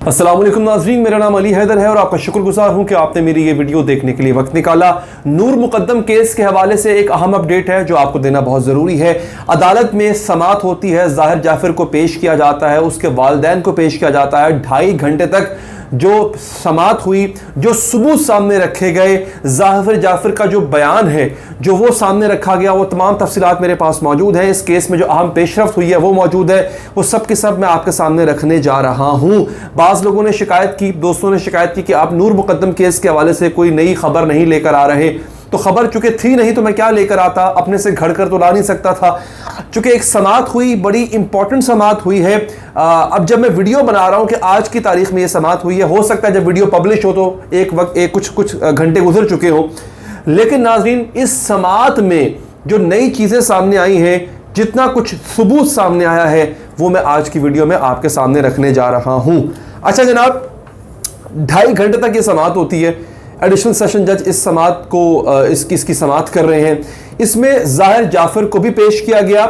अस्सलाम वालेकुम नाज़रीन, मेरा नाम अली हैदर है और आपका शुक्रगुजार हूं कि आपने मेरी ये वीडियो देखने के लिए वक्त निकाला। नूर मुकद्दम केस के हवाले से एक अहम अपडेट है जो आपको देना बहुत ज़रूरी है। अदालत में समाअत होती है, ज़ाहिर जाफ़र को पेश किया जाता है, उसके वालिदैन को पेश किया जाता है। 2.5 घंटे तक जो समाअत हुई, जो सबूत सामने रखे गए, ज़ाहिर जाफ़र का जो बयान है जो वो सामने रखा गया, वो तमाम तफसीलात मेरे पास मौजूद हैं। इस केस में जो अहम पेशरफ्त हुई है वो मौजूद है, वो सब के सब मैं आपके सामने रखने जा रहा हूँ। बाज़ लोगों ने शिकायत की, दोस्तों ने शिकायत की कि आप नूर मुकद्दम केस के हवाले से कोई नई खबर नहीं लेकर आ रहे। तो खबर चूंकि थी नहीं तो मैं क्या लेकर आता, अपने से घड़ कर तो ला नहीं सकता था। चूंकि एक समाअत हुई, बड़ी इंपॉर्टेंट समाअत हुई है। अब जब मैं वीडियो बना रहा हूं कि आज की तारीख में ये समाअत हुई है, हो सकता है जब वीडियो पब्लिश हो तो कुछ घंटे गुजर चुके हो। लेकिन नाज़रीन, इस समाअत में जो नई चीज़ें सामने आई हैं, जितना कुछ सबूत सामने आया है, वो मैं आज की वीडियो में आपके सामने रखने जा रहा हूं। अच्छा जनाब, 2.5 घंटे तक ये समाअत होती है। एडिशनल सेशन जज इस समाअत को इसकी समाअत कर रहे हैं। इसमें ज़ाहिर जाफ़र को भी पेश किया गया,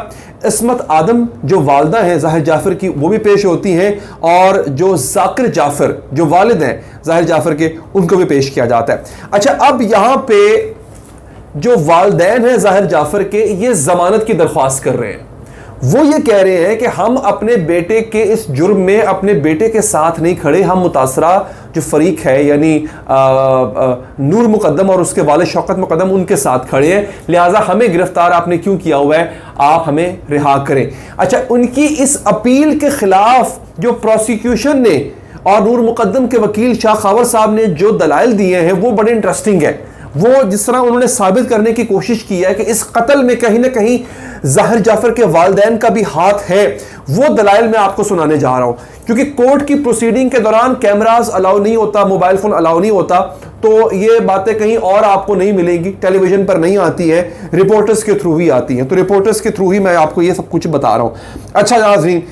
इस्मत आदम जो वालदा हैं ज़ाहिर जाफ़र की, वो भी पेश होती हैं, और जो ज़ाकिर जाफ़र जो वालिद हैं ज़ाहिर जाफ़र के, उनको भी पेश किया जाता है। अच्छा, अब यहाँ पे जो वालिदैन हैं ज़ाहिर जाफ़र के, ये ज़मानत की दरख्वास्त कर रहे हैं। वो ये कह रहे हैं कि हम अपने बेटे के इस जुर्म में अपने बेटे के साथ नहीं खड़े, हम मुतासरा जो फरीक है यानी नूर मुकद्दम और उसके वालिद शौकत मुकद्दम, उनके साथ खड़े हैं, लिहाजा हमें गिरफ्तार आपने क्यों किया हुआ है, आप हमें रिहा करें। अच्छा, उनकी इस अपील के खिलाफ जो प्रोसिक्यूशन ने और नूर मुकद्दम के वकील शाह खबर साहब ने जो दलाइल दिए हैं वो बड़े इंटरेस्टिंग है। वो जिस तरह उन्होंने साबित करने की कोशिश की है कि इस कत्ल में कहीं ना कहीं ज़ाहिर जाफ़र के वालिदैन का भी हाथ है, वो दलाइल मैं आपको सुनाने जा रहा हूं। क्योंकि कोर्ट की प्रोसीडिंग के दौरान कैमरास अलाउ नहीं होता, मोबाइल फोन अलाउ नहीं होता, तो ये बातें कहीं और आपको नहीं मिलेंगी, टेलीविजन पर नहीं आती है, रिपोर्टर्स के थ्रू ही आती हैं। तो रिपोर्टर्स के थ्रू ही मैं आपको ये सब कुछ बता रहा हूं। अच्छा नाज़रीन,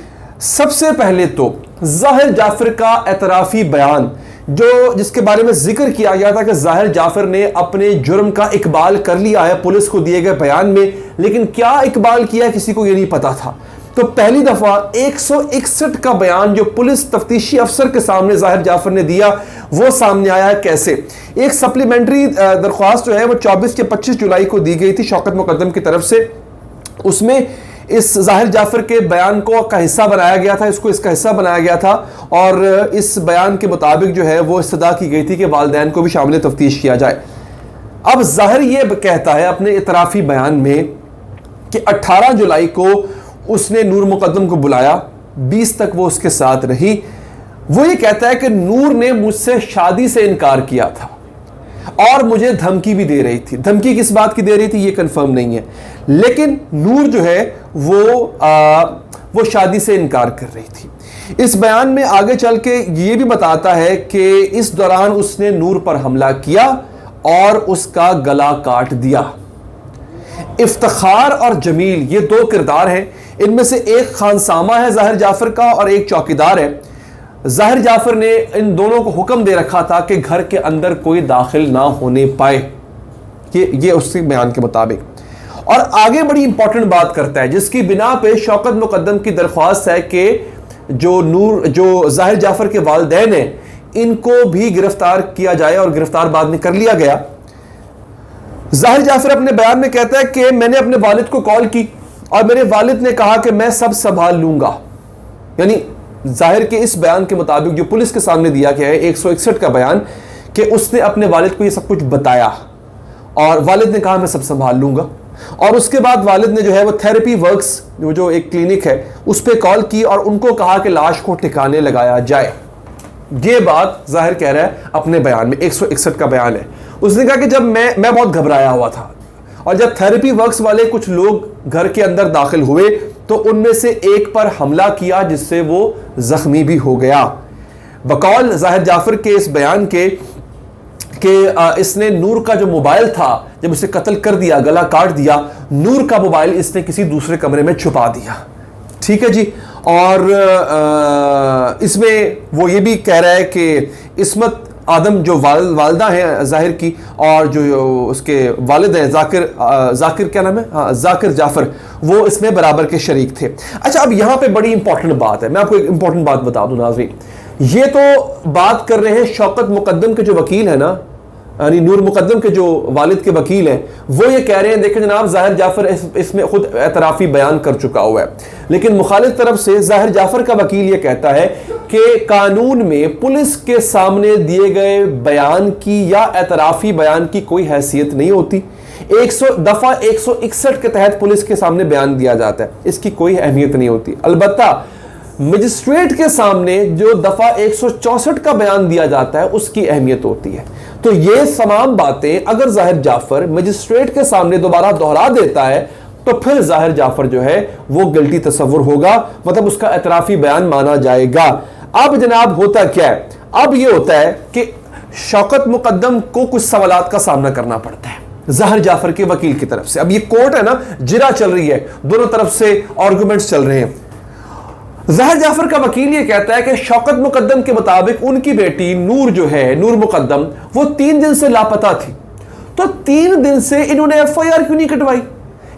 सबसे पहले तो ज़ाहिर जाफ़र का एतराफ़ी बयान जो जिसके बारे में जिक्र किया गया था कि ज़ाहिर जाफ़र ने अपने जुर्म का इकबाल कर लिया है पुलिस को दिए गए बयान में, लेकिन क्या इकबाल किया किसी को ये नहीं पता था। तो पहली दफ़ा 161 का बयान जो पुलिस तफ्तीशी अफसर के सामने ज़ाहिर जाफ़र ने दिया, वो सामने आया है। कैसे? एक सप्लीमेंट्री दरख्वास्त जो है वो 24 या 25 जुलाई को दी गई थी शौकत मुकद्दम की तरफ से। उसमें इस ज़ाहिर जाफ़र के बयान को का हिस्सा बनाया गया था, इसका हिस्सा बनाया गया था, और इस बयान के मुताबिक जो है वो इस्तदा की गई थी कि वालिदैन को भी शामिल तफ्तीश किया जाए। अब ज़ाहिर ये कहता है अपने इतराफ़ी बयान में कि 18 जुलाई को उसने नूर मुकद्दम को बुलाया, 20 तक वो उसके साथ रही। वो ये कहता है कि नूर ने मुझसे शादी से इनकार किया था और मुझे धमकी भी दे रही थी। धमकी किस बात की दे रही थी ये कंफर्म नहीं है, लेकिन नूर जो है वो शादी से इनकार कर रही थी। इस बयान में आगे चल के ये भी बताता है कि इस दौरान उसने नूर पर हमला किया और उसका गला काट दिया। इफ्तिखार और जमील ये 2 किरदार हैं, इनमें से एक खानसामा है ज़ाहिर जाफ़र का और एक चौकीदार है। ज़ाहिर जाफ़र ने इन दोनों को हुक्म दे रखा था कि घर के अंदर कोई दाखिल ना होने पाए, ये उसके बयान के मुताबिक। और आगे बड़ी इंपॉर्टेंट बात करता है जिसकी बिना पे शौकत मुकद्दम की दरख्वास्त है कि जो ज़ाहिर जाफ़र के वालिदैन हैं इनको भी गिरफ्तार किया जाए, और गिरफ्तार बाद में कर लिया गया। ज़ाहिर जाफ़र अपने बयान में कहता है कि मैंने अपने वालिद को कॉल की और मेरे वालिद ने कहा कि मैं सब संभाल लूंगा। यानी ज़ाहिर के इस बयान के मुताबिक जो पुलिस के सामने दिया गया है 161 का बयान, कि उसने अपने वालिद को ये सब कुछ बताया और वालिद ने कहा मैं सब संभाल लूंगा। और उसके बाद वालिद ने जो है वो थेरेपी वर्क्स जो एक क्लिनिक है उस पर कॉल की और उनको कहा कि लाश को ठिकाने लगाया जाए। ये बात ज़ाहिर कह रहा है अपने बयान में, 161 का बयान है। उसने कहा कि जब मैं बहुत घबराया हुआ था और जब थेरेपी वर्क्स वाले कुछ लोग घर के अंदर दाखिल हुए तो उनमें से एक पर हमला किया जिससे वो जख्मी भी हो गया। बकौल ज़ाहिर जाफ़र के इस बयान के इसने नूर का जो मोबाइल था जब उसे कत्ल कर दिया, गला काट दिया, नूर का मोबाइल इसने किसी दूसरे कमरे में छुपा दिया। ठीक है जी। और इसमें वो ये भी कह रहा है कि इस्मत आदम जो वालदा हैं ज़ाहिर की और जो उसके वालिद हैं जाकिर क्या नाम है, हाँ जाकिर जाफ़र, वो इसमें बराबर के शरीक थे। अच्छा, अब यहाँ पे बड़ी इंपॉर्टेंट बात है, मैं आपको एक इंपॉर्टेंट बात बता दूं नाज़रीन। ये तो बात कर रहे हैं शौकत मुकद्दम के जो वकील है ना, यानी नूर मुकद्दम के जो वालिद के वकील हैं, वो ये कह रहे हैं देखें जनाब ज़ाहिर जाफर इसमें खुद एतराफ़ी बयान कर चुका हुआ है। लेकिन मुखालिफ तरफ से ज़ाहिर जाफर का वकील ये कहता है कि कानून में पुलिस के सामने दिए गए बयान की या एतराफ़ी बयान की कोई हैसियत नहीं होती। 100 161 के तहत पुलिस के सामने बयान दिया जाता है, इसकी कोई अहमियत नहीं होती। अलबत्ता मजिस्ट्रेट के सामने जो दफा 164 का बयान दिया जाता है उसकी अहमियत होती है। तो ये तमाम बातें अगर ज़ाहिर जाफर मजिस्ट्रेट के सामने दोबारा दोहरा देता है तो फिर ज़ाहिर जाफर जो है वो गिल्टी तस्वुर होगा, मतलब उसका एतराफ़ी बयान माना जाएगा। अब जनाब होता क्या है, अब ये होता है कि शौकत मुकद्दम को कुछ सवालात का सामना करना पड़ता है ज़ाहिर जाफर के वकील की तरफ से। अब ये कोर्ट है ना, जिरा चल रही है, दोनों तरफ से आर्गुमेंट्स चल रहे हैं। ज़ाहिर जाफर का वकील ये कहता है कि शौकत मुकद्दम के मुताबिक उनकी बेटी नूर जो है, नूर मुकद्दम, वो 3 दिन से लापता थी। तो 3 दिन से इन्होंने FIR क्यों नहीं कटवाई,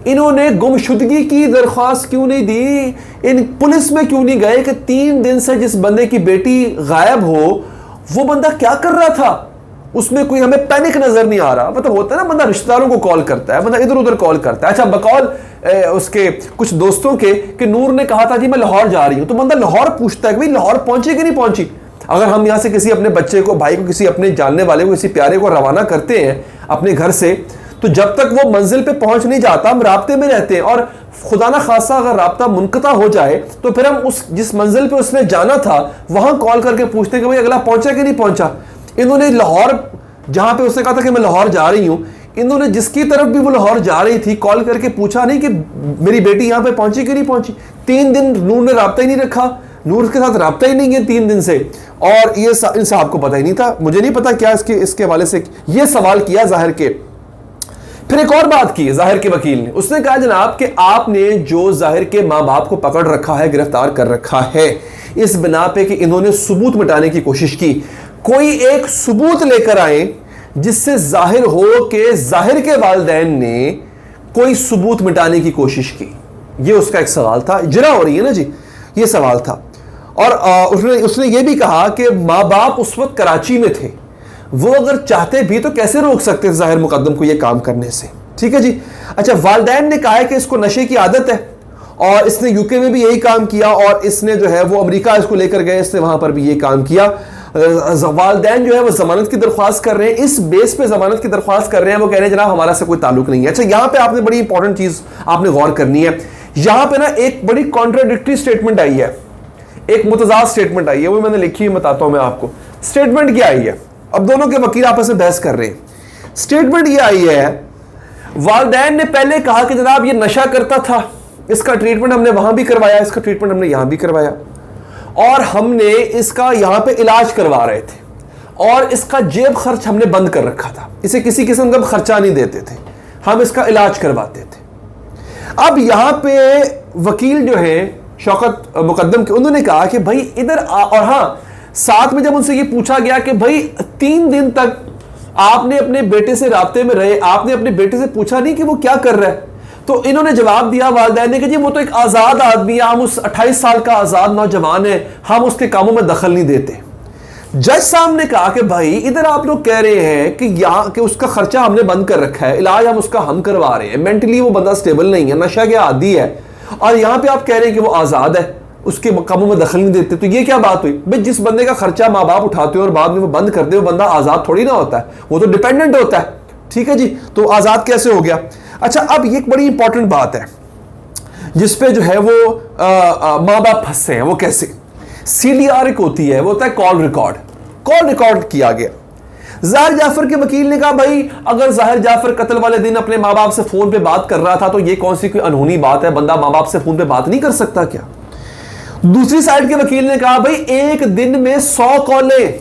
इन्होंने गुमशुदगी की दरख्वास्त क्यों नहीं दी, इन पुलिस में क्यों नहीं गए कि 3 दिन से जिस बंदे की बेटी गायब हो वो बंदा क्या कर रहा था, उसमें कोई हमें पैनिक नजर नहीं आ रहा। मतलब होता है ना, बंदा रिश्तेदारों को कॉल करता है, बंदा इधर उधर कॉल करता है। अच्छा, बकौल उसके कुछ दोस्तों के कि नूर ने कहा था जी मैं लाहौर जा रही हूं, तो बंदा लाहौर पूछता है कि भाई लाहौर पहुंची कि नहीं पहुंची। अगर हम यहां से किसी अपने बच्चे को, भाई को, किसी अपने जानने वाले को, किसी प्यारे को रवाना करते हैं अपने घर से, तो जब तक वो मंजिल पे पहुंच नहीं जाता हम राब्ते में रहते हैं। और खुदा ना खासा अगर राब्ता मुनक़ता हो जाए तो फिर हम उस जिस मंजिल पे उसने जाना था वहां कॉल करके पूछते हैं कि भाई अगला पहुंचा कि नहीं पहुंचा। इन्होंने लाहौर, जहां पे उसने कहा था कि मैं लाहौर जा रही हूं, इन्होंने जिसकी तरफ भी वो लाहौर जा रही थी कॉल करके पूछा नहीं कि मेरी बेटी यहां पे पहुंची कि नहीं पहुंची। 3 दिन नूर ने राब्ता ही नहीं रखा, नूर के साथ राब्ता ही नहीं है 3 दिन से, और ये इन साहब को पता ही नहीं था। मुझे नहीं पता क्या इसके हवाले से ये सवाल किया ज़ाहिर के। फिर एक और बात की ज़ाहिर के वकील ने, उसने कहा जनाब कि आपने जो ज़ाहिर के माँ बाप को पकड़ रखा है, गिरफ्तार कर रखा है, इस बिना पे कि इन्होंने सबूत मिटाने की कोशिश की, कोई एक सबूत लेकर आए जिससे जाहिर हो कि जाहिर के वालिदैन ने कोई सबूत मिटाने की कोशिश की। ये उसका एक सवाल था, जिरा हो रही है ना जी, ये सवाल था। और उसने ये भी कहा कि माँ बाप उस वक्त कराची में थे, वो अगर चाहते भी तो कैसे रोक सकते थे जाहिर मुकद्दम को ये काम करने से। ठीक है जी। अच्छा, वालिदैन ने कहा है कि इसको नशे की आदत है और इसने यूके में भी यही काम किया, और इसने जो है वो अमेरिका इसको लेकर गए, इसने वहां पर भी ये काम किया। वालिदैन जो है वो जमानत की दरख्वास्त कर रहे हैं, इस बेस पे जमानत की दरख्वास्त कर रहे हैं। वो कह रहे हैं जनाब हमारा से कोई ताल्लुक नहीं है। अच्छा, यहां पे आपने बड़ी इंपॉर्टेंट चीज आपने गौर करनी है। यहां पे ना एक बड़ी कॉन्ट्राडिक्टरी स्टेटमेंट आई है, एक मुतजाद स्टेटमेंट आई है, वो मैंने लिखी है, बताता हूं मैं आपको। स्टेटमेंट क्या आई है, अब दोनों के वकील आपस में बहस कर रहे हैं। स्टेटमेंट ये आई है, वालिदैन ने पहले कहा कि जनाब ये नशा करता था, इसका ट्रीटमेंट हमने वहां भी करवाया, इसका ट्रीटमेंट हमने यहां भी करवाया, और हमने इसका यहां पे इलाज करवा रहे थे, और इसका जेब खर्च हमने बंद कर रखा था, इसे किसी किस्म का खर्चा नहीं देते थे, हम इसका इलाज करवाते थे। अब यहां पे वकील जो है शौकत मुकद्दम के, उन्होंने कहा कि भाई इधर और हाँ, साथ में जब उनसे ये पूछा गया कि भाई 3 दिन तक आपने अपने बेटे से राब्ते में रहे, आपने अपने बेटे से पूछा नहीं कि वो क्या कर रहा है, तो इन्होंने जवाब दिया वालिदैन ने कि जी वो तो एक आज़ाद आदमी है, हम उस 28 साल का आज़ाद नौजवान है, हम उसके कामों में दखल नहीं देते। जज साहब ने कहा कि भाई इधर आप लोग कह रहे हैं कि यहाँ कि उसका खर्चा हमने बंद कर रखा है, इलाज हम उसका हम करवा रहे हैं, मेंटली वो बंदा स्टेबल नहीं है, नशा के आदी है, और यहाँ पे आप कह रहे हैं कि वो आज़ाद है, उसके कामों में दखल नहीं देते। तो ये क्या बात हुई भाई, जिस बंदे का खर्चा माँ बाप उठाते हो और बाद में वो बंद करते हो, बंदा आज़ाद थोड़ी ना होता है, वो तो डिपेंडेंट होता है। ठीक है जी, तो आज़ाद कैसे हो गया। अच्छा, अब ये एक बड़ी इंपॉर्टेंट बात है जिसपे जो है वो माँ बाप फंसते हैं, वो कैसे। CDR एक होती है, वो होता है कॉल रिकॉर्ड, कॉल रिकॉर्ड किया गया। ज़ाहिर जाफर के वकील ने कहा भाई अगर ज़ाहिर जाफर कत्ल वाले दिन अपने माँ बाप से फोन पे बात कर रहा था तो ये कौन सी कोई अनहोनी बात है, बंदा माँ बाप से फोन पे बात नहीं कर सकता क्या। दूसरी साइड के वकील ने कहा भाई एक दिन में 100 कॉलें,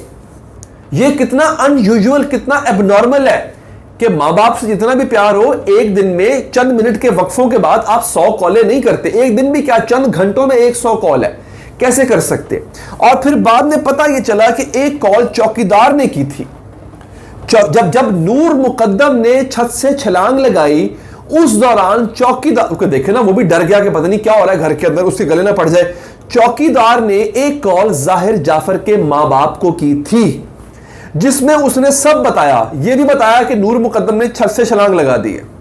ये कितना अनयूजुअल, कितना एबनॉर्मल है कि माँ बाप से जितना भी प्यार हो, एक दिन में चंद मिनट के वक्फों के बाद आप 100 कॉलें नहीं करते। एक दिन भी क्या, चंद घंटों में 100 कॉल है, कैसे कर सकते। और फिर बाद में पता यह चला कि एक कॉल चौकीदार ने की थी। जब नूर मुकद्दम ने छत से छलांग लगाई, उस दौरान चौकीदार को देखे ना, वो भी डर गया कि पता नहीं क्या हो रहा है घर के अंदर, उसके गले ना पड़ जाए। चौकीदार ने एक कॉल जाहिर जाफर के मां बाप को की थी, जिसमें उसने सब बताया। यह भी बताया कि नूर मुकद्दम ने छत से छलांग लगा दी है।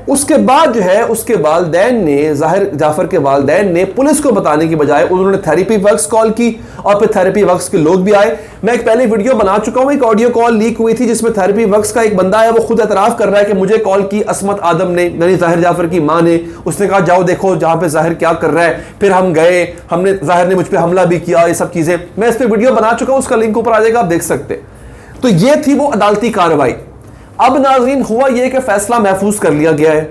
उसके बाद जो है, उसके वालिदैन ने, जाहिर जाफर के वालिदैन ने पुलिस को बताने की बजाय उन्होंने थेरेपी वर्क्स कॉल की, और फिर थेरेपी वर्क्स के लोग भी आए। मैं एक पहले वीडियो बना चुका हूं, एक ऑडियो कॉल लीक हुई थी जिसमें थेरेपी वर्क्स का एक बंदा है, वो खुद एतराफ कर रहा है कि मुझे कॉल की असमत आदम ने, यानी जाहिर जाफर की मां ने। उसने कहा जाओ देखो जहां पे जाहिर क्या कर रहा है। फिर हम गए, हमने, जाहिर ने मुझ पर हमला भी किया, ये सब चीजें मैं इस पर वीडियो बना चुका हूं, उसका लिंक ऊपर आ जाएगा, आप देख सकते। तो ये थी वो अदालती कार्रवाई। अब नाज़रीन हुआ यह कि फैसला महफूज कर लिया गया है।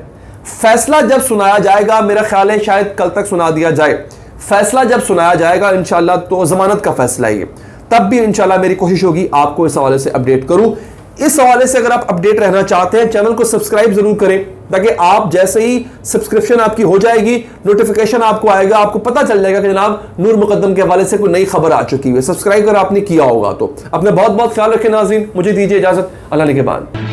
फैसला जब सुनाया जाएगा, मेरा ख्याल है शायद कल तक सुना दिया जाए। फैसला जब सुनाया जाएगा इंशाल्लाह, तो जमानत का फैसला है, तब भी इंशाल्लाह मेरी कोशिश होगी आपको इस हवाले से अपडेट करूं। इस हवाले से अगर आप अपडेट रहना चाहते हैं, चैनल को सब्सक्राइब जरूर करें, ताकि आप जैसे ही सब्सक्रिप्शन आपकी हो जाएगी, नोटिफिकेशन आपको आएगा, आपको पता चल जाएगा कि जनाब नूर मुकद्दम के हवाले से कोई नई खबर आ चुकी है। सब्सक्राइब अगर आपने किया होगा तो। अपना बहुत बहुत ख्याल रखें नाज़रीन, मुझे दीजिए इजाजत, अल्लाह ने के बाद।